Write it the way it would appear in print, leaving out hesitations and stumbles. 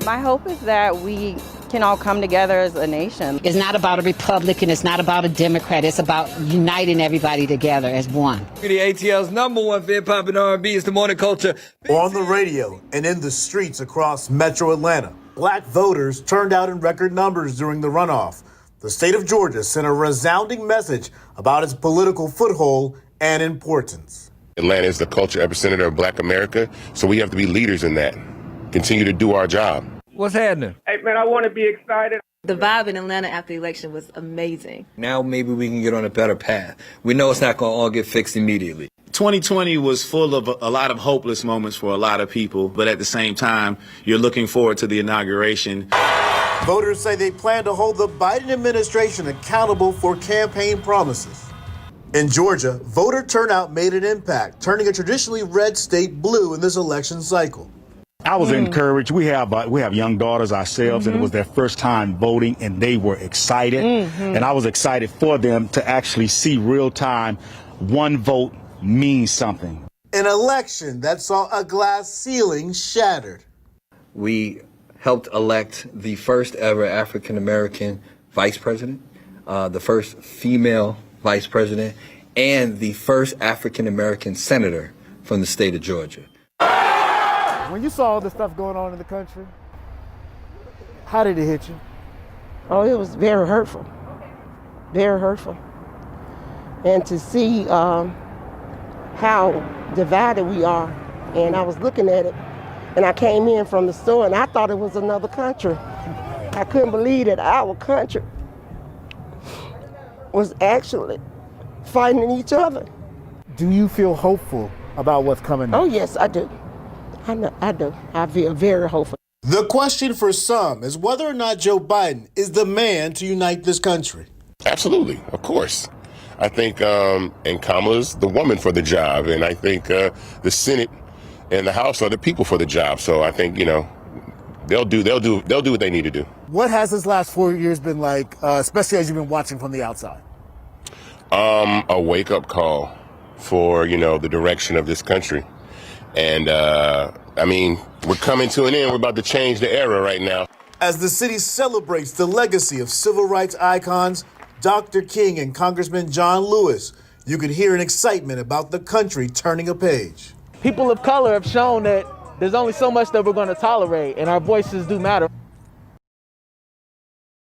My hope is that we can all come together as a nation. It's not about a Republican, it's not about a Democrat, it's about uniting everybody together as one. The ATL's #1 for hip-hop and R&B is The Morning Culture. On the radio and in the streets across metro Atlanta, black voters turned out in record numbers during the runoff. The state of Georgia sent a resounding message about its political foothold and importance. Atlanta is the culture epicenter of Black America, so we have to be leaders in that. Continue to do our job. What's happening? Hey, man, I want to be excited. The vibe in Atlanta after the election was amazing. Now maybe we can get on a better path. We know it's not going to all get fixed immediately. 2020 was full of a lot of hopeless moments for a lot of people, but at the same time, you're looking forward to the inauguration. Voters say they plan to hold the Biden administration accountable for campaign promises. In Georgia, voter turnout made an impact, turning a traditionally red state blue in this election cycle. I was encouraged. We have young daughters ourselves, and it was their first time voting, and they were excited. And I was excited for them to actually see real time one vote means something. An election that saw a glass ceiling shattered. We helped elect the first ever African-American vice president, the first female vice president, and the first African-American senator from the state of Georgia. When you saw all the stuff going on in the country, how did it hit you? Oh, it was very hurtful. Very hurtful. And to see how divided we are, and I was looking at it, and I came in from the store, and I thought it was another country. I couldn't believe that our country was actually fighting each other. Do you feel hopeful about what's coming next? Oh, yes, I do. I do. I feel very hopeful. The question for some is whether or not Joe Biden is the man to unite this country. Absolutely, of course. I think, and Kamala's the woman for the job, and I think the Senate and the House are the people for the job. So I think, they'll do what they need to do. What has this last 4 years been like, especially as you've been watching from the outside? A wake-up call for, the direction of this country. And, we're coming to an end. We're about to change the era right now. As the city celebrates the legacy of civil rights icons, Dr. King and Congressman John Lewis, you could hear an excitement about the country turning a page. People of color have shown that there's only so much that we're going to tolerate, and our voices do matter.